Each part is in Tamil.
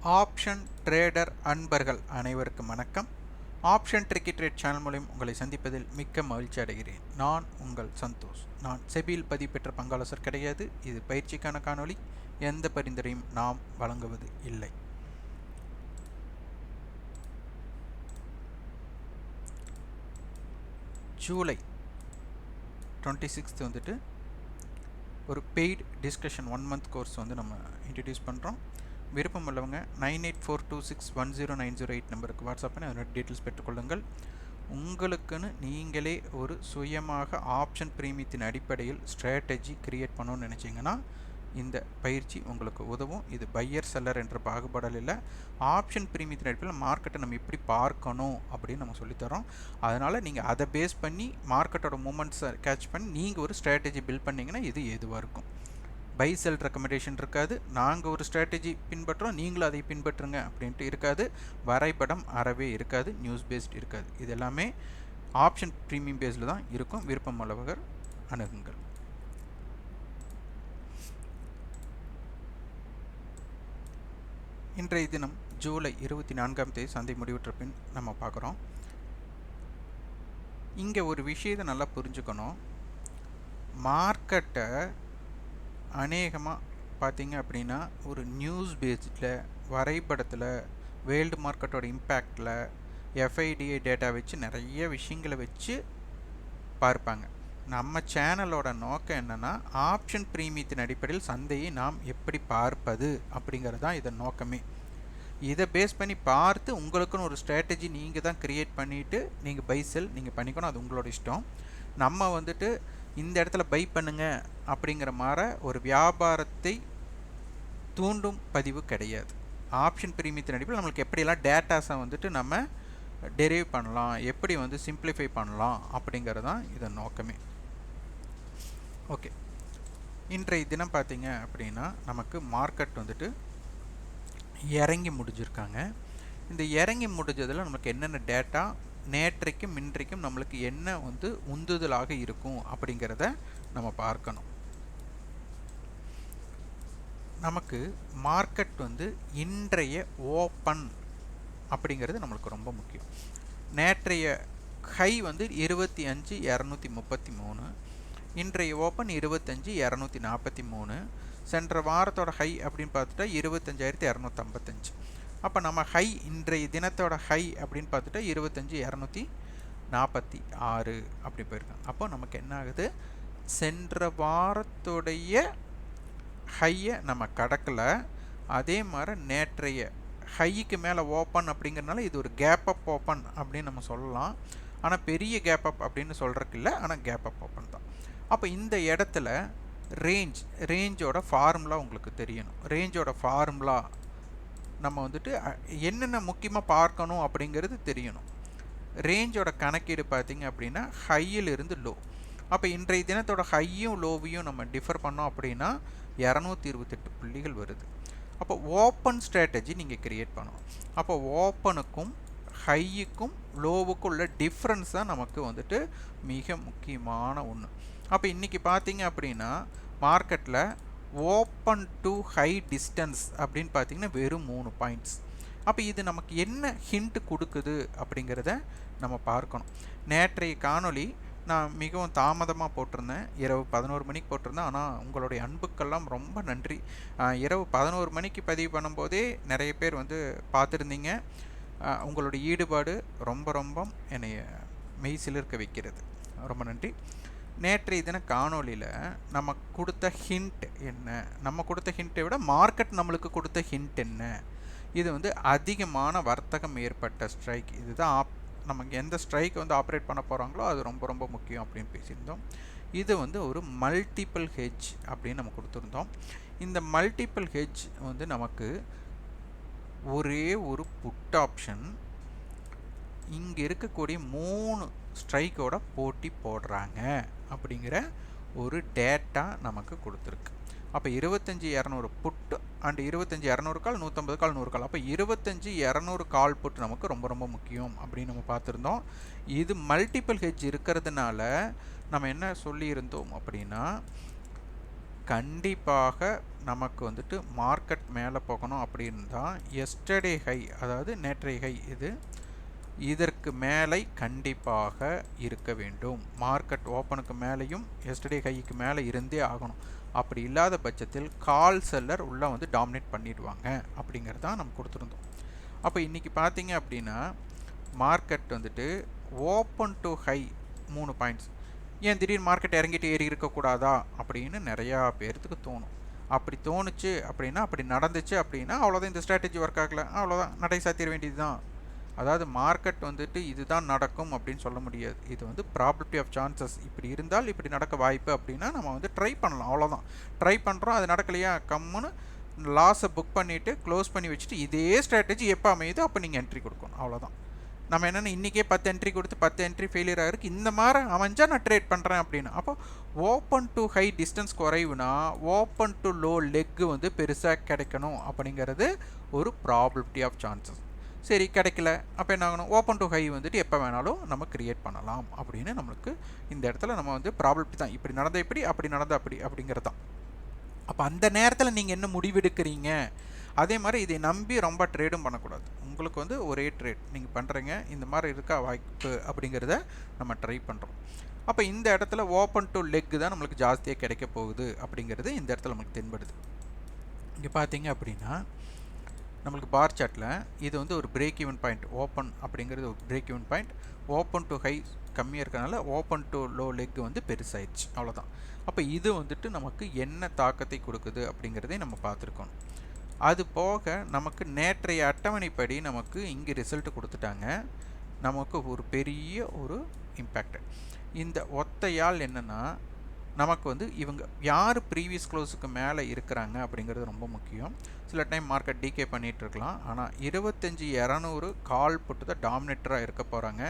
ஆப்ஷன் ட்ரேடர் அன்பர்கள் அனைவருக்கும் வணக்கம். ஆப்ஷன் ட்ரிக்கி ட்ரேட் சேனல் மூலம் உங்களை சந்திப்பதில் மிக்க மகிழ்ச்சி அடைகிறேன். நான் உங்கள் சந்தோஷ். நான் செபியில் பதிவு பெற்ற பங்காளர் கிடையாது. இது பயிற்சிக்கான காணொளி. எந்த பரிந்துரையும் நாம் வழங்குவது இல்லை. ஜூலை 26 வந்துட்டு ஒரு பெய்டு டிஸ்கஷன் 1 month கோர்ஸ் வந்து நம்ம இன்ட்ரடியூஸ் பண்ணுறோம். விருப்பம் உள்ளவங்க 9842610908 நம்பருக்கு வாட்ஸ்அப் பண்ணி அதோட டீட்டெயில்ஸ் பெற்றுக்கொள்ளுங்கள். உங்களுக்குன்னு நீங்களே ஒரு சுயமாக ஆப்ஷன் பிரீமியத்தின் அடிப்படையில் ஸ்ட்ராட்டஜி கிரியேட் பண்ணணும்னு நினச்சிங்கன்னா இந்த பயிற்சி உங்களுக்கு உதவும். இது பையர் செல்லர் என்ற பாகுபாடல் இல்லை. ஆப்ஷன் பிரீமியத்தின் அடிப்படையில் மார்க்கெட்டை நம்ம எப்படி பார்க்கணும் அப்படின்னு நம்ம சொல்லித்தரோம். அதனால் நீங்கள் அதை பேஸ் பண்ணி மார்க்கெட்டோட மூமெண்ட்ஸை கேட்ச் பண்ணி நீங்கள் ஒரு ஸ்ட்ராட்டஜி பில்ட் பண்ணிங்கன்னா இது ஏதுவாக இருக்கும். பை செல் ரெக்கமெண்டேஷன் இருக்காது. நாங்கள் ஒரு ஸ்ட்ராட்டஜி பின்பற்றுறோம், நீங்களும் அதை பின்பற்றுங்க அப்படின்ட்டு இருக்காது. வரைபடம் அறவே இருக்காது. நியூஸ் பேஸ்ட் இருக்காது. இது எல்லாமே ஆப்ஷன் ப்ரீமியம் பேஸில் தான் இருக்கும். விருப்பம் உள்ளவர்கள் அணுகுங்கள். இன்றைய தினம் ஜூலை 24 சந்தை முடிவுற்ற பின் நம்ம பார்க்குறோம். இங்கே ஒரு விஷயத்தை நல்லா புரிஞ்சுக்கணும். மார்க்கெட்டை அநேகமாக பார்த்தீங்க அப்படின்னா ஒரு நியூஸ் பேஸ்டில் வரைபடத்தில் வேர்ல்டு மார்க்கெட்டோட இம்பேக்டில் எஃப்ஐடிஐ டேட்டா வச்சு நிறைய விஷயங்களை வச்சு பார்ப்பாங்க. நம்ம சேனலோட நோக்கம் என்னென்னா ஆப்ஷன் பிரீமியத்தின் அடிப்படையில் சந்தையை நாம் எப்படி பார்ப்பது அப்படிங்கிறது தான் இதன் நோக்கமே. இதை பேஸ் பண்ணி பார்த்து உங்களுக்குன்னு ஒரு ஸ்ட்ராட்டஜி நீங்கள் தான் க்ரியேட் பண்ணிவிட்டு நீங்கள் பை செல் நீங்கள் பண்ணிக்கணும். அது உங்களோட இஷ்டம். நம்ம வந்துட்டு இந்த இடத்துல பை பண்ணுங்க அப்படிங்கிற மாதிரி ஒரு வியாபாரத்தை தூண்டும் பதிவு கிடையாது. ஆப்ஷன் பிரீமியத்தின் அடிப்படையில் நம்மளுக்கு எப்படியெல்லாம் டேட்டாஸை வந்துட்டு நம்ம டெரைவ் பண்ணலாம், எப்படி வந்து சிம்பிளிஃபை பண்ணலாம் அப்படிங்கிறது தான் இதன் நோக்கமே. ஓகே, இன்றைய தினம் பார்த்தீங்க அப்படின்னா நமக்கு மார்க்கெட் வந்துட்டு இறங்கி முடிஞ்சிருக்காங்க. இந்த இறங்கி முடிஞ்சதில் நமக்கு என்னென்ன டேட்டா நேற்றைக்கும் இன்றைக்கும் நம்மளுக்கு என்ன வந்து உந்துதலாக இருக்கும் அப்படிங்கிறத நம்ம பார்க்கணும். நமக்கு மார்க்கெட் வந்து இன்றைய ஓப்பன் அப்படிங்கிறது நம்மளுக்கு ரொம்ப முக்கியம். நேற்றைய ஹை வந்து 25,233, இன்றைய ஓப்பன் 25,243. சென்ற வாரத்தோட ஹை அப்படின்னு பார்த்துட்டா 25,255. அப்போ நம்ம ஹை இன்றைய தினத்தோட ஹை அப்படின்னு பார்த்துட்டா 25,246 அப்படி போயிருக்கோம். அப்போ நமக்கு என்ன ஆகுது, சென்ற வாரத்துடைய ஹையை நம்ம கடக்கலை. அதே மாதிரி நேற்றைய ஹைக்கு மேலே ஓப்பன் அப்படிங்கிறதுனால இது ஒரு கேப் அப் ஓப்பன் அப்படின்னு நம்ம சொல்லலாம். ஆனால் பெரிய கேப் அப் அப்படின்னு சொல்கிறதுக்கு இல்லை, ஆனால் கேப் அப் ஓப்பன் தான். அப்போ இந்த இடத்துல ரேஞ்சோட ஃபார்முலா உங்களுக்கு தெரியணும். ரேஞ்சோட ஃபார்முலா நம்ம வந்துட்டு என்னென்ன முக்கியமாக பார்க்கணும் அப்படிங்கிறது தெரியணும். ரேஞ்சோட கணக்கீடு பார்த்திங்க அப்படின்னா ஹையிலிருந்து லோ. அப்போ இன்றைய தினத்தோட ஹையும் லோவையும் நம்ம டிஃபர் பண்ணோம் அப்படின்னா 228 புள்ளிகள் வருது. அப்போ ஓப்பன் ஸ்ட்ராட்டஜி நீங்கள் க்ரியேட் பண்ணணும். அப்போ ஓப்பனுக்கும் ஹையுக்கும் லோவுக்கும் உள்ள டிஃப்ரென்ஸ் தான் நமக்கு வந்துட்டு மிக முக்கியமான ஒன்று. அப்போ இன்றைக்கி பார்த்தீங்க அப்படின்னா மார்க்கெட்டில் ஓப்பன் டு ஹை டிஸ்டன்ஸ் அப்படின்னு பார்த்தீங்கன்னா வெறும் 3 பாயிண்ட்ஸ். அப்போ இது நமக்கு என்ன ஹிண்ட் கொடுக்குது அப்படிங்கிறத நம்ம பார்க்கணும். நேற்றைய காணொளி நான் மிகவும் தாமதமாக போட்டிருந்தேன். இரவு 11 மணிக்கு போட்டிருந்தேன். ஆனால் உங்களுடைய அன்புக்கெல்லாம் ரொம்ப நன்றி. இரவு 11 மணிக்கு பதிவு பண்ணும்போதே நிறைய பேர் வந்து பார்த்துருந்தீங்க. உங்களுடைய ஈடுபாடு ரொம்ப ரொம்ப என்னை மெய் சிலிர்க்க வைக்கிறது. ரொம்ப நன்றி. நேற்றைய தின காணொலியில் நம்ம கொடுத்த ஹிண்ட் என்ன, நம்ம கொடுத்த ஹிண்ட்டை விட மார்க்கெட் நம்மளுக்கு கொடுத்த ஹிண்ட் என்ன, இது வந்து அதிகமான வர்த்தகம் ஏற்பட்ட ஸ்ட்ரைக். இதுதான் நமக்கு எந்த ஸ்ட்ரைக் வந்து ஆப்ரேட் பண்ண போகிறாங்களோ அது ரொம்ப ரொம்ப முக்கியம் அப்படின்னு பேசியிருந்தோம். இது வந்து ஒரு மல்டிபிள் ஹெட்ஜ் அப்படின்னு நம்ம கொடுத்துருந்தோம். இந்த மல்டிபிள் ஹெட்ஜ் வந்து நமக்கு ஒரே ஒரு புட் ஆப்ஷன் இங்கே இருக்கக்கூடிய 3 ஸ்ட்ரைக்கோட போட்டி போடுறாங்க அப்படிங்கிற ஒரு டேட்டா நமக்கு கொடுத்துருக்கு. அப்போ 25,200 புட்டு அண்ட் 25,200 கால், 150 கால், 100 கால். அப்போ 25,200 கால் புட்டு நமக்கு ரொம்ப ரொம்ப முக்கியம் அப்படின்னு நம்ம பார்த்துருந்தோம். இது மல்டிபிள் ஹெட்ஜ் இருக்கிறதுனால நம்ம என்ன சொல்லியிருந்தோம் அப்படின்னா கண்டிப்பாக நமக்கு வந்துட்டு மார்க்கெட் மேலே போகணும் அப்படின்னு தான் எஸ்டர்டே ஹை, அதாவது நேற்றைய ஹை இதற்கு மேலே கண்டிப்பாக இருக்க வேண்டும். மார்க்கெட் ஓப்பனுக்கு மேலேயும் எஸ்டர்டே ஹைக்கு மேலே இருந்தே ஆகணும். அப்படி இல்லாத பட்சத்தில் கால் செல்லர் உள்ளே வந்து டாமினேட் பண்ணிடுவாங்க அப்படிங்கிறது தான் நம்ம கொடுத்துருந்தோம். அப்போ இன்றைக்கி பார்த்தீங்க அப்படின்னா மார்க்கெட் வந்துட்டு ஓப்பன் டு ஹை 3 பாயிண்ட்ஸ். ஏன் திடீர்னு மார்க்கெட் இறங்கிட்டு ஏறி இருக்கக்கூடாதா அப்படின்னு நிறையா பேர்த்துக்கு தோணும். அப்படி தோணுச்சு அப்படின்னா, அப்படி நடந்துச்சு அப்படின்னா அவ்வளோதான், இந்த ஸ்ட்ராட்டஜி ஒர்க் ஆகலை, அவ்வளோதான், நடை சாத்திர வேண்டியது தான். அதாவது மார்க்கெட் வந்துட்டு இதுதான் நடக்கும் அப்படின்னு சொல்ல முடியாது. இது வந்து ப்ராபபிலிட்டி ஆஃப் சான்சஸ். இப்படி இருந்தால் இப்படி நடக்க வாய்ப்பு அப்படின்னா நம்ம வந்து ட்ரை பண்ணலாம், அவ்வளோதான். ட்ரை பண்ணுறோம், அது நடக்கலையா கம்முன்னு லாஸை புக் பண்ணிவிட்டு க்ளோஸ் பண்ணி வச்சுட்டு இதே ஸ்ட்ராட்டஜி எப்போ அமையுதோ அப்போ நீங்கள் என்ட்ரி கொடுக்கணும், அவ்வளோதான். நம்ம என்னென்னா இன்றைக்கே 10 என்ட்ரி கொடுத்து 10 என்ட்ரி ஃபெயிலியர் ஆகிருக்கு, இந்த மாதிரி அமைஞ்சால் நான் ட்ரேட் பண்ணுறேன் அப்படின்னு. அப்போ ஓப்பன் டு ஹை டிஸ்டன்ஸ் குறைவுனா ஓப்பன் டு லோ லெக்கு வந்து பெருசாக கிடைக்கணும் அப்படிங்கிறது ஒரு ப்ராபபிலிட்டி ஆஃப் சான்சஸ். சரி, கிடைக்கல, அப்போ என்ன ஆகணும், ஓப்பன் டு ஹை வந்துட்டு எப்போ வேணாலும் நம்ம கிரியேட் பண்ணலாம் அப்படின்னு நம்மளுக்கு இந்த இடத்துல நம்ம வந்து ப்ராபபிலிட்டி தான். இப்படி நடந்த இப்படி, அப்படி நடந்த அப்படி அப்படிங்கிறது தான். அப்போ அந்த நேரத்தில் நீங்கள் என்ன முடிவெடுக்கிறீங்க, அதே மாதிரி இதை நம்பி ரொம்ப ட்ரேடும் பண்ணக்கூடாது. உங்களுக்கு வந்து ஒரே ட்ரேட் நீங்கள் பண்ணுறீங்க, இந்த மாதிரி இருக்கா வாய்ப்பு அப்படிங்கிறத நம்ம ட்ரை பண்ணுறோம். அப்போ இந்த இடத்துல ஓப்பன் டு லெக் தான் நம்மளுக்கு ஜாஸ்தியாக கிடைக்க போகுது அப்படிங்கிறது இந்த இடத்துல நம்மளுக்கு தென்படுது. இங்கே பார்த்தீங்க அப்படின்னா நம்மளுக்கு பார் சார்ட்டில் இது வந்து ஒரு பிரேக் ஈவன் பாயிண்ட், ஓப்பன் அப்படிங்கிறது ஒரு break even point. Open to high கம்மியாக இருக்கனால ஓப்பன் டு லோ லெக் வந்து பெருசாயிடுச்சு, அவ்வளோதான். அப்போ இது வந்துட்டு நமக்கு என்ன தாக்கத்தை கொடுக்குது அப்படிங்கிறதையும் நம்ம பார்த்துருக்கோம். அது போக நமக்கு நேற்றைய அட்டவணைப்படி நமக்கு இங்கே ரிசல்ட் கொடுத்துட்டாங்க, நமக்கு ஒரு பெரிய ஒரு இம்பேக்ட். இந்த ஒத்தையால் என்னென்னா நமக்கு வந்து இவங்க யார் ப்ரீவியஸ் க்ளோஸுக்கு மேலே இருக்கிறாங்க அப்படிங்கிறது ரொம்ப முக்கியம். சில டைம் மார்க்கெட் டிகே பண்ணிகிட்டு இருக்கலாம், ஆனால் 25,200 கால் புட்டு தான் டாமினேட்டராக இருக்க போகிறாங்க.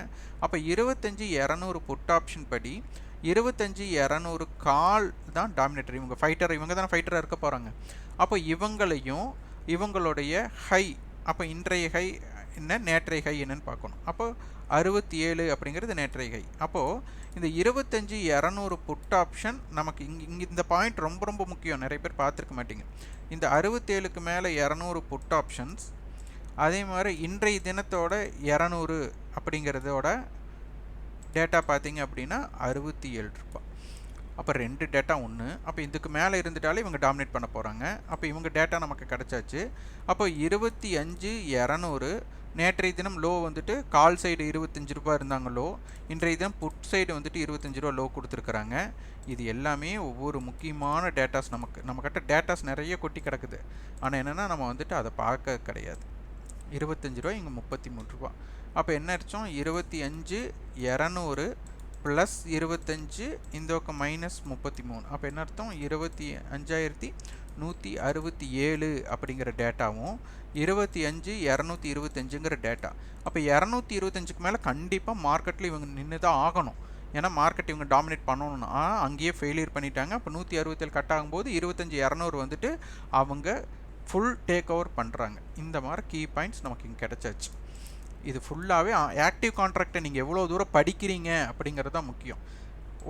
அப்போ 25,200 புட் ஆப்ஷன் படி 25,200 கால் தான் டாமினேட்டர். இவங்க ஃபைட்டர், இவங்க தானே ஃபைட்டராக இருக்க போகிறாங்க. அப்போ இவங்களையும் இவங்களுடைய ஹை, அப்போ இன்றைய ஹை என்ன நேற்றைய ஹை என்னன்னு பார்க்கணும். அப்போ 67 அப்படிங்கிறது நேற்றைய ஹை. அப்போது இந்த 25,200 புட் ஆப்ஷன் நமக்கு இங்கே இந்த பாயிண்ட் ரொம்ப ரொம்ப முக்கியம், நிறைய பேர் பார்த்துருக்க மாட்டீங்க. இந்த 67க்கு மேலே 200 புட் ஆப்ஷன்ஸ், அதே மாதிரி இன்றைய தினத்தோட 200 அப்படிங்கிறதோட டேட்டா பார்த்தீங்க அப்படின்னா 67 ரூபாய். அப்போ 2 டேட்டா ஒன்று. அப்போ இதுக்கு மேலே இருந்துட்டாலே இவங்க டாமினேட் பண்ண போகிறாங்க. அப்போ இவங்க டேட்டா நமக்கு கிடச்சாச்சு. அப்போ 25,200 நேற்றைய தினம் லோ வந்துட்டு கால் சைடு 25 ரூபா இருந்தாங்க லோ, இன்றைய தினம் புட் சைடு வந்துட்டு 25 ரூபா லோ கொடுத்துருக்குறாங்க. இது எல்லாமே ஒவ்வொரு முக்கியமான டேட்டாஸ். நம்மக்கிட்ட டேட்டாஸ் நிறைய கொட்டி கிடக்குது, ஆனால் என்னென்னா நம்ம வந்துட்டு அதை பார்க்க கிடையாது. 25 ரூபா, இங்கே 33 ரூபா. அப்போ என்ன அர்த்தம், 25,200 ப்ளஸ் 25 இந்த பக்கம் மைனஸ் 33. அப்போ என்ன அர்த்தம், 25,167 அப்படிங்கிற டேட்டாவும் 25,225ங்கிற டேட்டா. அப்போ 225க்கு மேலே கண்டிப்பாக மார்க்கெட்டில் இவங்க நின்று தான் ஆகணும். ஏன்னா மார்க்கெட் இவங்க டாமினேட் பண்ணணும்னா அங்கேயே ஃபெயிலியர் பண்ணிட்டாங்க. அப்போ 167 கட் ஆகும்போது 25,200 வந்துட்டு அவங்க ஃபுல் டேக் ஓவர் பண்ணுறாங்க. இந்த மாதிரி கீ பாயிண்ட்ஸ் நமக்கு இங்கே கிடச்சாச்சு. இது ஃபுல்லாகவே ஆக்டிவ் கான்ட்ராக்டை நீங்கள் எவ்வளோ தூரம் படிக்கிறீங்க அப்படிங்கிறது தான் முக்கியம்.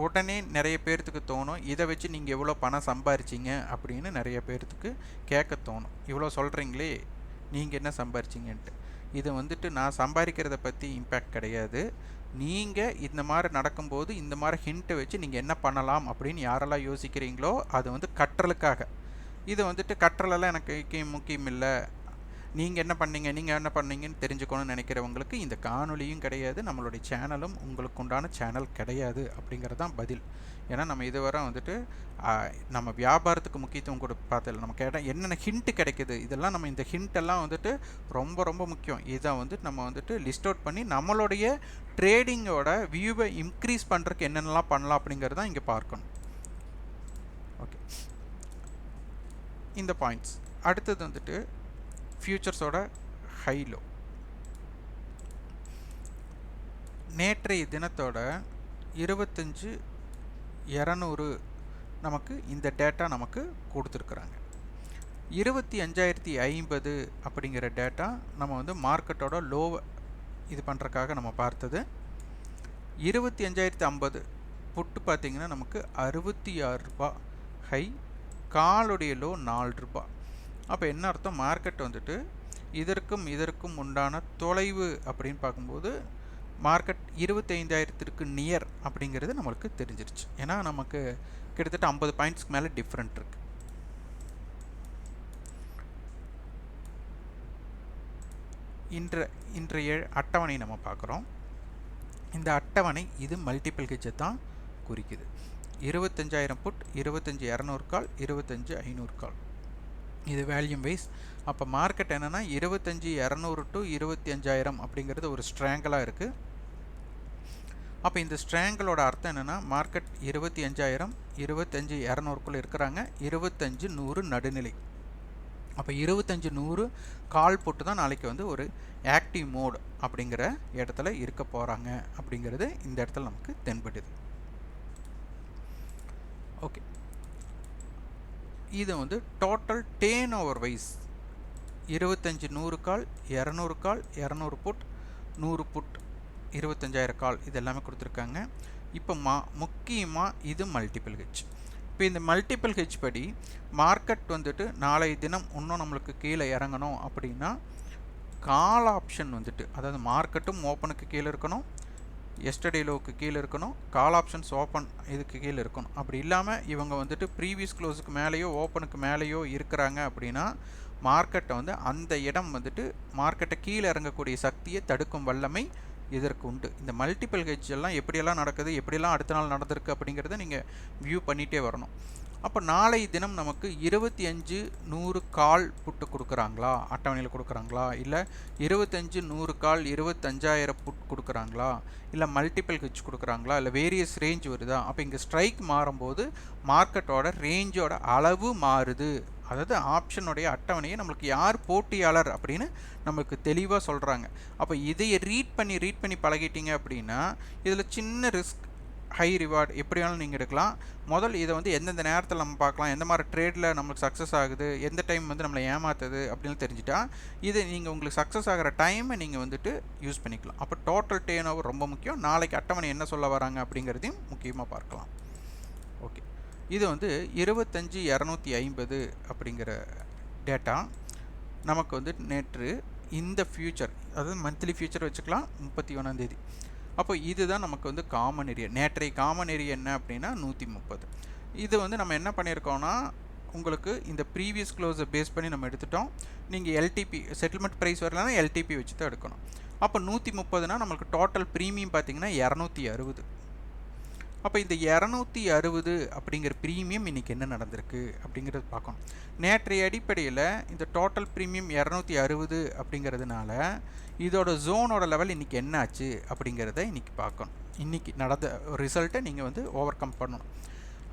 உடனே நிறைய பேர்த்துக்கு தோணும், இதை வச்சு நீங்கள் எவ்வளோ பணம் சம்பாரிச்சிங்க அப்படின்னு நிறைய பேர்த்துக்கு கேட்க தோணும். இவ்வளோ சொல்கிறீங்களே, நீங்கள் என்ன சம்பாரிச்சிங்கன்ட்டு. இது வந்துட்டு நான் சம்பாதிக்கிறத பற்றி இம்பேக்ட் கிடையாது. நீங்கள் இந்த மாதிரி நடக்கும்போது இந்த மாதிரி ஹிண்ட்டை வச்சு நீங்கள் என்ன பண்ணலாம் அப்படின்னு யாரெல்லாம் யோசிக்கிறீங்களோ அது வந்து கற்றலுக்காக. இது வந்துட்டு கற்றலெல்லாம் எனக்கு முக்கியம் இல்லை, நீங்கள் என்ன பண்ணீங்கன்னு தெரிஞ்சுக்கணும்னு நினைக்கிறவங்களுக்கு இந்த காணொலியும் கிடையாது, நம்மளுடைய சேனலும் உங்களுக்கு உண்டான சேனல் கிடையாது அப்படிங்கிறது தான் பதில். ஏன்னா நம்ம இதுவரை வந்துட்டு நம்ம வியாபாரத்துக்கு முக்கியத்துவம் பார்த்ததில்ல. நமக்கு என்னென்ன ஹிண்ட்டு கிடைக்கிது, இதெல்லாம் நம்ம இந்த ஹிண்ட்டெல்லாம் வந்துட்டு ரொம்ப ரொம்ப முக்கியம். இதை வந்துட்டு நம்ம வந்துட்டு லிஸ்ட் அவுட் பண்ணி நம்மளுடைய ட்ரேடிங்கோட வியூவை இன்க்ரீஸ் பண்ணுறதுக்கு என்னென்னலாம் பண்ணலாம் அப்படிங்கிறது தான் இங்கே பார்க்கணும். ஓகே, இந்த பாயிண்ட்ஸ். அடுத்தது வந்துட்டு ஃபியூச்சர்ஸோட ஹைலோ. நேற்றைய தினத்தோட 25,200 நமக்கு இந்த டேட்டா நமக்கு கொடுத்துருக்குறாங்க. 25,050 அப்படிங்கிற டேட்டா நம்ம வந்து மார்க்கெட்டோட லோவை இது பண்ணுறக்காக நம்ம பார்த்தது. 25,050 புட்டு பார்த்திங்கன்னா நமக்கு 66 ரூபா ஹை, காலுடைய லோ 4 ரூபாய். அப்போ என்ன அர்த்தம், மார்க்கெட் வந்துட்டு இதற்கும் இதற்கும் உண்டான தொலைவு அப்படின்னு பார்க்கும்போது மார்க்கெட் 25,000க்கு நியர் அப்படிங்கிறது நம்மளுக்கு தெரிஞ்சிருச்சு. ஏன்னா நமக்கு கிட்டத்தட்ட 50 பாயிண்ட்ஸ்க்கு மேலே டிஃப்ரெண்ட் இருக்கு. இன்றைய அட்டவணை நம்ம பார்க்குறோம். இந்த அட்டவணை இது மல்டிபிள் ஹெட்ஜை தான் குறிக்குது. 25,000 புட், 25,200 கால், 25,500 கால், இது வேல்யூம் வைஸ். அப்போ மார்க்கெட் என்னென்னா 25,200 டு 25,000 அப்படிங்கிறது ஒரு ஸ்ட்ராங்கிளாக இருக்குது. அப்போ இந்த ஸ்ட்ராங்கிளோட அர்த்தம் என்னென்னா மார்க்கெட் 25,000 25,200க்குள்ளே இருக்கிறாங்க, 25,100 நடுநிலை. அப்போ 25,100 கால் போட்டு தான் நாளைக்கு வந்து ஒரு ஆக்டிவ் மோட் அப்படிங்கிற இடத்துல இருக்க போகிறாங்க அப்படிங்கிறது இந்த இடத்துல நமக்கு தென்படுது. ஓகே, இது வந்து டோட்டல் டேர்ன் ஓவர் வைஸ் 25,100 கால், 200 கால், 200 புட், 100 புட், 25,000 கால், இது எல்லாமே கொடுத்துருக்காங்க. இப்போ முக்கியமாக இது மல்டிபிள் ஹெட்ஜ். இப்போ இந்த மல்டிபிள் ஹெட்ஜ் படி மார்க்கெட் வந்துட்டு நாளை தினம் இன்னும் நம்மளுக்கு கீழே இறங்கணும் அப்படின்னா கால் ஆப்ஷன் வந்துட்டு, அதாவது மார்க்கெட்டும் ஓப்பனுக்கு கீழே இருக்கணும், எஸ்டர்டே லோவுக்கு கீழே இருக்கணும், கால் ஆப்ஷன்ஸ் ஓப்பன் இதுக்கு கீழே இருக்கணும். அப்படி இல்லாமல் இவங்க வந்துட்டு ப்ரீவியஸ் க்ளோஸுக்கு மேலேயோ ஓப்பனுக்கு மேலேயோ இருக்கிறாங்க அப்படின்னா மார்க்கெட்டை வந்து அந்த இடம் வந்துட்டு மார்க்கெட்டை கீழே இறங்கக்கூடிய சக்தியை தடுக்கும் வல்லமை இதற்கு உண்டு. இந்த மல்டிபிள் ஹெட்ஜ் எல்லாம் எப்படியெல்லாம் நடக்குது, எப்படியெல்லாம் அடுத்த நாள் நடந்திருக்கு அப்படிங்கிறத நீங்கள் வியூ பண்ணிகிட்டே வரணும். அப்போ நாளை தினம் நமக்கு 25,100 கால் புட்டு கொடுக்குறாங்களா, அட்டவணையில் கொடுக்குறாங்களா, இல்லை 25,100 கால் 25,000 புட் கொடுக்குறாங்களா, இல்லை மல்டிபிள் ஹெட்ஜ் கொடுக்குறாங்களா, இல்லை வேரியஸ் ரேஞ்ச் வருதா. அப்போ இங்கே ஸ்ட்ரைக் மாறும்போது மார்க்கெட்டோட ரேஞ்சோட அளவு மாறுது. அதாவது ஆப்ஷனுடைய அட்டவணையை நம்மளுக்கு யார் போட்டியாளர் அப்படின்னு நம்மளுக்கு தெளிவாக சொல்கிறாங்க. அப்போ இதையை ரீட் பண்ணி பழகிட்டீங்க அப்படின்னா இதில் சின்ன ரிஸ்க் ஹை ரிவார்டு எப்படி வேணாலும் நீங்கள் எடுக்கலாம். முதல் இதை வந்து எந்தெந்த நேரத்தில் நம்ம பார்க்கலாம், எந்த மாதிரி ட்ரேடில் நம்மளுக்கு சக்ஸஸ் ஆகுது, எந்த டைம் வந்து நம்மளை ஏமாத்துது அப்படின்னு தெரிஞ்சுட்டா இது நீங்கள் உங்களுக்கு சக்ஸஸ் ஆகிற டைமை நீங்கள் வந்துட்டு யூஸ் பண்ணிக்கலாம். அப்போ டோட்டல் டேர்ன் ஓவர் ரொம்ப முக்கியம். நாளைக்கு அட்டவணை என்ன சொல்ல வராங்க அப்படிங்கிறதையும் முக்கியமாக பார்க்கலாம். ஓகே, இது வந்து 25,250 அப்படிங்கிற டேட்டா நமக்கு வந்து நேற்று இந்த ஃபியூச்சர், அதாவது மந்த்லி ஃபியூச்சர் வச்சுக்கலாம், 31ஆம் தேதி. அப்போ இதுதான் நமக்கு வந்து காமன் ஏரியா. நேற்றைய காமன் ஏரியா என்ன அப்படின்னா 130. இது வந்து நம்ம என்ன பண்ணியிருக்கோம்னா உங்களுக்கு இந்த ப்ரீவியஸ் க்ளோஸை பேஸ் பண்ணி நம்ம எடுத்துட்டோம். நீங்கள் எல்டிபி செட்டில்மெண்ட் ப்ரைஸ் வரலன்னா எல்டிபி வச்சு தான் எடுக்கணும். அப்போ 130னா நம்மளுக்கு டோட்டல் ப்ரீமியம் பார்த்திங்கன்னா 260. அப்போ இந்த 260 அப்படிங்கிற ப்ரீமியம் இன்றைக்கி என்ன நடந்திருக்கு அப்படிங்கிறது பார்க்கணும். நேற்றைய அடிப்படையில் இந்த டோட்டல் ப்ரீமியம் 260 அப்படிங்கிறதுனால இதோட ஜோனோட லெவல் இன்றைக்கி என்ன ஆச்சு அப்படிங்கிறத இன்றைக்கி பார்க்கணும். இன்றைக்கி நடந்த ரிசல்ட்டை நீங்கள் வந்து ஓவர் கம் பண்ணணும்.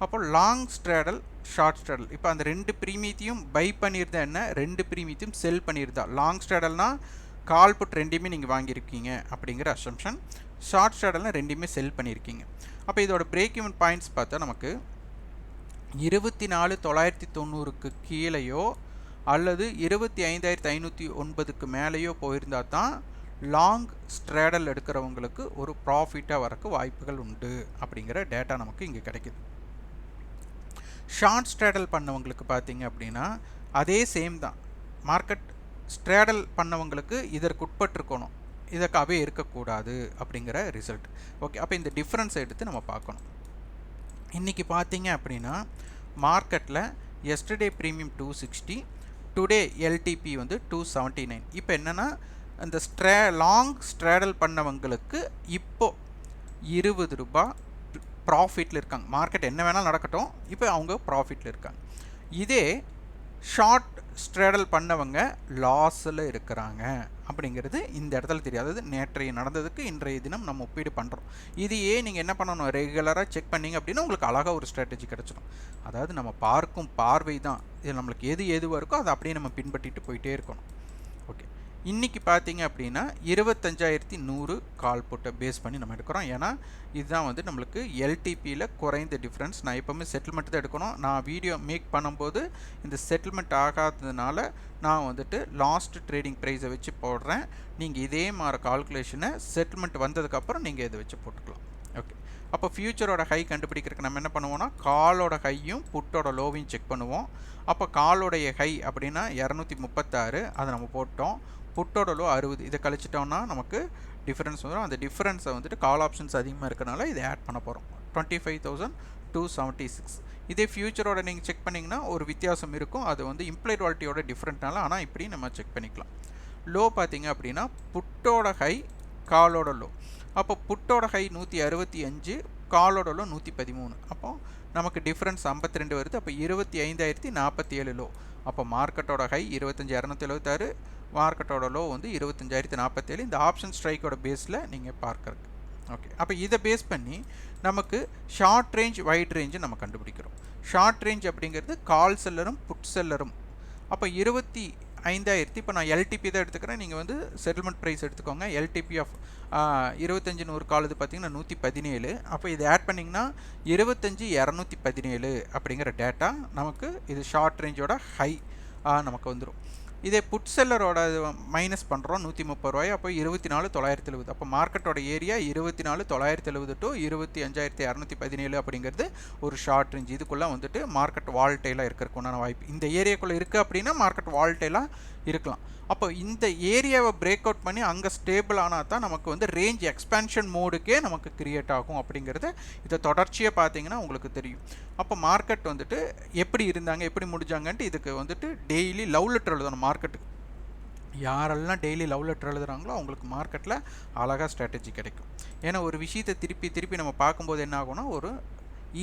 அப்போ லாங் ஸ்ட்ராடல், ஷார்ட் ஸ்ட்ராடல், இப்போ அந்த ரெண்டு ப்ரீமியத்தையும் பை பண்ணியிருந்தா என்ன, ரெண்டு ப்ரீமியத்தையும் செல் பண்ணியிருந்தா. லாங் ஸ்ட்ராடல்னால் கால் புட் ரெண்டையுமே நீங்கள் வாங்கியிருக்கீங்க அப்படிங்கிற அசம்ஷன். ஷார்ட் ஸ்ட்ராடல்னால் ரெண்டையுமே செல் பண்ணியிருக்கீங்க. அப்போ இதோட பிரேக் ஈவன் பாயிண்ட்ஸ் பார்த்தா நமக்கு 24,990க்கு கீழேயோ அல்லது 25,509க்கு மேலேயோ போயிருந்தால் தான் லாங் ஸ்ட்ராடல் எடுக்கிறவங்களுக்கு ஒரு ப்ராஃபிட்டாக வரக்கு வாய்ப்புகள் உண்டு அப்படிங்கிற டேட்டா நமக்கு இங்கே கிடைக்குது. ஷார்ட் ஸ்ட்ராடல் பண்ணவங்களுக்கு பார்த்தீங்க அப்படின்னா அதே சேம் தான். மார்க்கெட் ஸ்ட்ராடல் பண்ணவங்களுக்கு இதற்கு உட்பட்டிருக்கணும், இதற்காகவே இருக்கக்கூடாது அப்படிங்கிற ரிசல்ட். ஓகே, அப்போ இந்த டிஃப்ரென்ஸை எடுத்து நம்ம பார்க்கணும். இன்றைக்கி பார்த்தீங்க அப்படின்னா மார்க்கெட்டில் எஸ்டர்டே ப்ரீமியம் 260, டுடே எல்டிபி வந்து 279. இப்போ என்னென்னா அந்த லாங் ஸ்ட்ராடல் பண்ணவங்களுக்கு இப்போது 20 ரூபாய் ப்ராஃபிட்டில் இருக்காங்க. மார்க்கெட் என்ன வேணாலும் நடக்கட்டும், இப்போ அவங்க ப்ராஃபிட்டில் இருக்காங்க. இதே ஷார்ட் ஸ்ட்ராடல் பண்ணவங்க லாஸில் இருக்கிறாங்க அப்படிங்கிறது இந்த இடத்துல தெரியாது. அதாவது நேற்றைய நடந்ததுக்கு இன்றைய தினம் நம்ம ஒப்பீடு பண்ணுறோம். இதையே நீங்கள் என்ன பண்ணணும், ரெகுலராக செக் பண்ணிங்க அப்படின்னா உங்களுக்கு அழகாக ஒரு ஸ்ட்ராட்டஜி கிடச்சிடும். அதாவது நம்ம பார்க்கும் பார்வை தான் இது, நம்மளுக்கு எது எதுவாக இருக்கோ அதை அப்படியே நம்ம பின்பற்றிட்டு போயிட்டே இருக்கணும். ஓகே, இன்றைக்கி பார்த்தீங்க அப்படின்னா 25,100 கால் போட்டை பேஸ் பண்ணி நம்ம எடுக்கிறோம். ஏன்னா இதுதான் வந்து நம்மளுக்கு எல்டிபியில் குறைந்த டிஃப்ரென்ஸ். நான் எப்போவுமே செட்டில்மெண்ட் தான் எடுக்கணும். நான் வீடியோ மேக் பண்ணும்போது இந்த செட்டில்மெண்ட் ஆகாததுனால நான் வந்துட்டு லாஸ்ட் ட்ரேடிங் ப்ரைஸை வச்சு போடுறேன். நீங்கள் இதே மாதிரி கால்குலேஷனை செட்டில்மெண்ட் வந்ததுக்கப்புறம் நீங்கள் இதை வச்சு போட்டுக்கலாம். ஓகே, அப்போ ஃபியூச்சரோட ஹை கண்டுபிடிக்கிறதுக்கு நம்ம என்ன பண்ணுவோம்னா காலோட ஹையும் புட்டோட லோவையும் செக் பண்ணுவோம். அப்போ காலோடைய ஹை அப்படின்னா 236 அதை நம்ம போட்டோம். புட்டோட லோ 60 இதை கழிச்சிட்டோம்னா நமக்கு டிஃபரன்ஸ் வரும். அந்த டிஃபரன்ஸை வந்துட்டு கால் ஆப்ஷன்ஸ் அதிகமாக இருக்கனால இதை ஆட் பண்ண போகிறோம். 25,276. இதே ஃபியூச்சரோட நீங்கள் செக் பண்ணிங்கன்னா ஒரு வித்தியாசம் இருக்கும். அது வந்து இம்ப்ளைட் வாலிட்டியோட டிஃப்ரெண்ட்னால, ஆனால் இப்படி நம்ம செக் பண்ணிக்கலாம். லோ பார்த்தீங்க அப்படின்னா புட்டோட ஹை காலோட லோ. அப்போ புட்டோட ஹை 165, காலோட லோ 113. அப்போ நமக்கு டிஃப்ரென்ஸ் 52 வருது. அப்போ 25,047 லோ. அப்போ மார்க்கெட்டோட ஹை 25,276, மார்க்கெட்டோட லோ வந்து 25,047. இந்த ஆப்ஷன் ஸ்ட்ரைக்கோட பேஸில் நீங்கள் பார்க்கறது. ஓகே, அப்போ இதை பேஸ் பண்ணி நமக்கு ஷார்ட் ரேஞ்ச் வைட் ரேஞ்சு நம்ம கண்டுபிடிக்கிறோம். ஷார்ட் ரேஞ்ச் அப்படிங்கிறது கால் செல்லரும் புட் செல்லரும். அப்போ 25,000, இப்போ நான் எல்டிபி தான் எடுத்துக்கிறேன், நீங்கள் வந்து செட்டில்மெண்ட் ப்ரைஸ் எடுத்துக்கோங்க. எல்டிபி ஆஃப் 25 கால் இது பார்த்தீங்கன்னா 117. அப்போ இது ஆட் பண்ணிங்கன்னா 25,217 அப்படிங்கிற டேட்டா நமக்கு இது ஷார்ட் ரேஞ்சோட ஹை நமக்கு வந்துடும். இதே புட் செல்லரோட மைனஸ் பண்ணுறோம் 130 ரூபாய். அப்போ 24,970. அப்போ மார்க்கெட்டோட ஏரியா 24,970 டு 25,217 அப்படிங்கிறது ஒரு ஷார்ட் ரேஞ்ச். இதுக்குள்ளே வந்துட்டு மார்க்கெட் வால்டைலாக இருக்கிறதுக்குண்டான வாய்ப்பு இந்த ஏரியாக்குள்ளே இருக்குது. அப்படின்னா மார்க்கெட் வால்டைலாக இருக்கலாம். அப்போ இந்த ஏரியாவை பிரேக் அவுட் பண்ணி அங்கே ஸ்டேபிள் ஆனால் தான் நமக்கு வந்து ரேஞ்ச் எக்ஸ்பேன்ஷன் மோடுக்கே நமக்கு கிரியேட் ஆகும் அப்படிங்கிறது இதை தொடர்ச்சியாக பார்த்தீங்கன்னா உங்களுக்கு தெரியும். அப்போ மார்க்கெட் வந்துட்டு எப்படி இருந்தாங்க எப்படி முடிஞ்சாங்கன்ட்டு இதுக்கு வந்துட்டு டெய்லி லவ் லெட்டர் எழுதணும். மார்க்கெட்டுக்கு யாரெல்லாம் டெய்லி லவ் லெட்டர் எழுதுகிறாங்களோ அவங்களுக்கு மார்க்கெட்டில் அழகாக ஸ்ட்ராட்டஜி கிடைக்கும். ஏன்னா ஒரு விஷயத்தை திருப்பி திருப்பி நம்ம பார்க்கும்போது என்ன ஆகும்னா ஒரு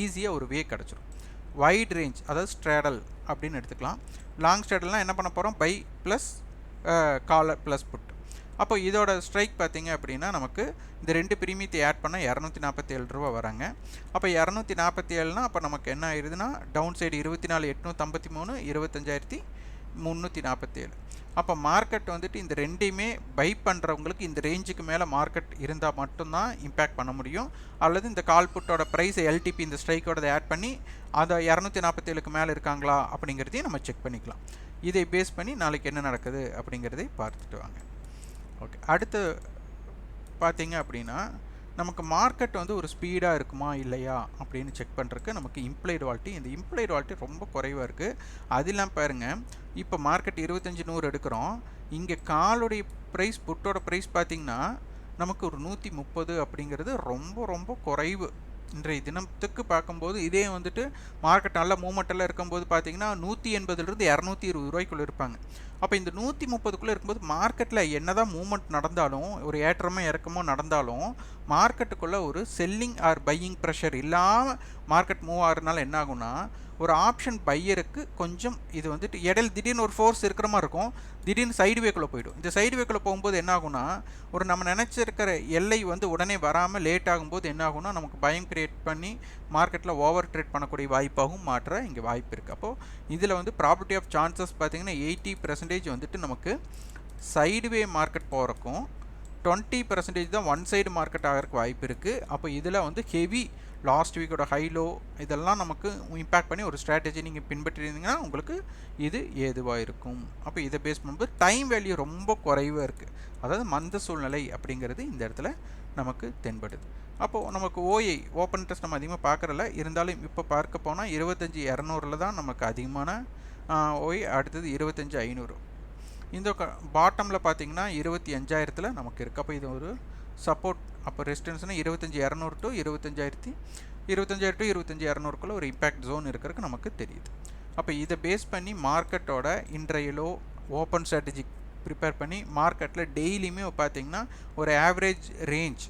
ஈஸியாக ஒரு வே கிடச்சிடும். வைட் ரேஞ்ச் அதாவது ஸ்ட்ராடல் அப்படின்னு எடுத்துக்கலாம். லாங் ஸ்ட்ராடல்னால் என்ன பண்ண போகிறோம், buy plus call plus put. அப்போ இதோட ஸ்ட்ரைக் பார்த்தீங்க அப்படின்னா நமக்கு இந்த ரெண்டு பிரீமியத்தை ஆட் பண்ணால் 247 ரூபா வராங்க. அப்போ 247னா அப்போ நமக்கு என்ன ஆயிடுதுன்னா டவுன் சைடு 24,853, 25,347. அப்போ மார்க்கெட் வந்துட்டு இந்த ரெண்டையுமே பை பண்ணுறவங்களுக்கு இந்த ரேஞ்சுக்கு மேலே மார்க்கெட் இருந்தால் மட்டும்தான் இம்பேக்ட் பண்ண முடியும். அல்லது இந்த கால் புட்டோட ப்ரைஸை எல்டிபி இந்த ஸ்ட்ரைக்கோட ஆட் பண்ணி அதை 247க்கு மேலே இருக்காங்களா அப்படிங்கிறதையும் நம்ம செக் பண்ணிக்கலாம். இதை பேஸ் பண்ணி நாளைக்கு என்ன நடக்குது அப்படிங்கிறதை பார்த்துட்டு வாங்க. ஓகே, அடுத்து பார்த்தீங்க அப்படின்னா நமக்கு மார்க்கெட் வந்து ஒரு ஸ்பீடாக இருக்குமா இல்லையா அப்படின்னு செக் பண்ணுறதுக்கு நமக்கு இம்ப்ளைடு வால்ட்டி. இந்த இம்ப்ளைடு வால்ட்டி ரொம்ப குறைவாக இருக்குது. அதெல்லாம் பாருங்கள், இப்போ மார்க்கெட் 25,100 எடுக்கிறோம். இங்கே காலுடைய ப்ரைஸ் புட்டோட ப்ரைஸ் பார்த்திங்கன்னா நமக்கு ஒரு 130 அப்படிங்கிறது ரொம்ப ரொம்ப குறைவு. இன்றைய தினத்துக்கு பார்க்கும்போது இதே வந்துட்டு மார்க்கெட் நல்ல மூமெண்ட்டெல்லாம் இருக்கும்போது பார்த்தீங்கன்னா 180லேருந்து 220 ரூபாய்க்குள்ளே இருப்பாங்க. அப்போ இந்த 130க்குள்ளே இருக்கும்போது மார்க்கெட்டில் என்ன தான் மூமெண்ட் நடந்தாலும் ஒரு ஏற்றமோ இறக்கமோ நடந்தாலும் மார்க்கெட்டுக்குள்ளே ஒரு செல்லிங் ஆர் பையிங் ப்ரெஷர் இல்லாமல் மார்க்கெட் மூவ் ஆகிறதுனால என்ன ஆகும்னா ஒரு ஆப்ஷன் பையருக்கு கொஞ்சம் இது வந்துட்டு இடையில் திடீர்னு ஒரு ஃபோர்ஸ் இருக்கிற மாதிரி இருக்கும். திடீர்னு சைடு வேக்குள்ளே போயிடும். இந்த சைடு வேக்குள்ளே போகும்போது என்ன ஆகும்னா ஒரு நம்ம நினச்சிருக்கிற எல்லை வந்து உடனே வராமல் லேட் ஆகும்போது என்ன ஆகும்னா நமக்கு பயம் கிரியேட் பண்ணி மார்க்கெட்டில் ஓவர் ட்ரேட் பண்ணக்கூடிய வாய்ப்பாகவும் மாற்ற இங்கே வாய்ப்பு இருக்குது. அப்போது இதில் வந்து ப்ராபர்ட்டி ஆஃப் சான்சஸ் பார்த்திங்கன்னா 80% வந்துட்டு நமக்கு சைடுவே மார்க்கெட் போகிறக்கும் 20% தான் ஒன் சைடு மார்க்கெட் ஆகிறதுக்கு வாய்ப்பு இருக்குது. அப்போ இதில் வந்து ஹெவி லாஸ்ட் வீக்கோட ஹைலோ இதெல்லாம் நமக்கு இம்பேக்ட் பண்ணி ஒரு ஸ்ட்ராட்டஜி நீங்கள் பின்பற்றிருந்தீங்கன்னா உங்களுக்கு இது ஏதுவாக இருக்கும். அப்போ இதை பேஸ் பண்ணும்போது டைம் வேல்யூ ரொம்ப குறைவாக இருக்குது. அதாவது மந்த சூழ்நிலை அப்படிங்கிறது இந்த இடத்துல நமக்கு தென்படுது. அப்போது நமக்கு ஓஐ ஓப்பன் இன்ட்ரெஸ்ட் நம்ம அதிகமாக பார்க்குறல, இருந்தாலும் இப்போ பார்க்க போனால் 25,200 தான் நமக்கு அதிகமான ஓஐ. அடுத்தது 25,500. இந்த பாட்டமில் பார்த்தீங்கன்னா 25,000 நமக்கு இருக்குது. அப்போ இது ஒரு சப்போர்ட். அப்போ ரெசிஸ்டன்ஸ்னால் 25,200 டு 25,000 டு 25,200க்குள்ளே ஒரு இம்பேக்ட் ஜோன் இருக்கிறதுக்கு நமக்கு தெரியுது. அப்போ இதை பேஸ் பண்ணி மார்க்கெட்டோட இன்றைய லோ ஓப்பன் ஸ்ட்ராட்டஜி ப்ரிப்பேர் பண்ணி மார்க்கெட்டில் டெய்லியுமே பார்த்திங்கன்னா ஒரு ஆவரேஜ் ரேஞ்ச்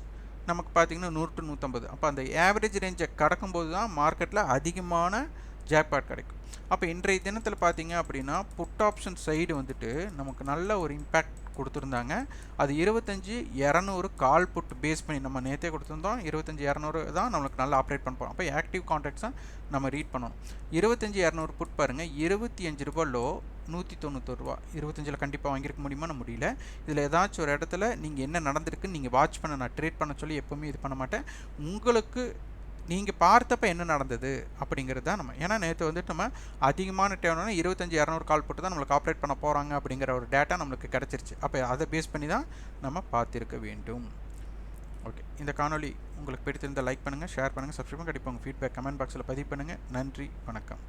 நமக்கு பார்த்திங்கன்னா 100 to 150. அப்போ அந்த ஆவரேஜ் ரேஞ்சை கடக்கும்போது தான் மார்க்கெட்டில் அதிகமான ஜாக்பாட் கிடைக்கும். அப்போ இன்றைய தினத்தில் பார்த்தீங்க அப்படின்னா புட் ஆப்ஷன் சைடு வந்துட்டு நமக்கு நல்ல ஒரு இம்பேக்ட் கொடுத்துருந்தாங்க. அது 25,200 கால் புட் பேஸ் பண்ணி நம்ம நேற்றே கொடுத்துருந்தோம். 25,200 தான் நம்மளுக்கு நல்லா ஆப்ரேட் பண்ண போகிறோம். அப்போ ஆக்டிவ் கான்ட்ராக்ட்ஸை நம்ம ரீட் பண்ணணும். 25,200 புட் பாருங்கள், 25 ரூபா லோ, 191 ரூபா. 25ல் கண்டிப்பாக வாங்கியிருக்க முடியுமான்னு முடியல. இதில் ஏதாச்சும் ஒரு இடத்துல நீங்கள் என்ன நடந்திருக்குன்னு நீங்கள் வாட்ச் பண்ண, நான் ட்ரேட் பண்ண சொல்லி எப்போவுமே இது பண்ண மாட்டேன். உங்களுக்கு நீங்கள் பார்த்தப்ப என்ன நடந்தது அப்படிங்கிறது தான் நம்ம, ஏன்னா நேற்று வந்துட்டு நம்ம அதிகமான டேர்னா 25,200 கால் போட்டு தான் நம்மளுக்கு ஆப்ரேட் பண்ண போகிறாங்க அப்படிங்கிற ஒரு டேட்டா நம்மளுக்கு கிடச்சிருச்சு. அப்போ அதை பேஸ் பண்ணி தான் நம்ம பார்த்துருக்க வேண்டும். ஓகே, இந்த காணொளி உங்களுக்கு பிடித்திருந்தால் லைக் பண்ணுங்கள், ஷேர் பண்ணுங்கள், சப்ஸ்கிரைப் பண்ணுங்கள். கண்டிப்பாக உங்கள் ஃபீட்பேக் கமெண்ட் பாக்ஸில் பதிவு பண்ணுங்கள். நன்றி, வணக்கம்.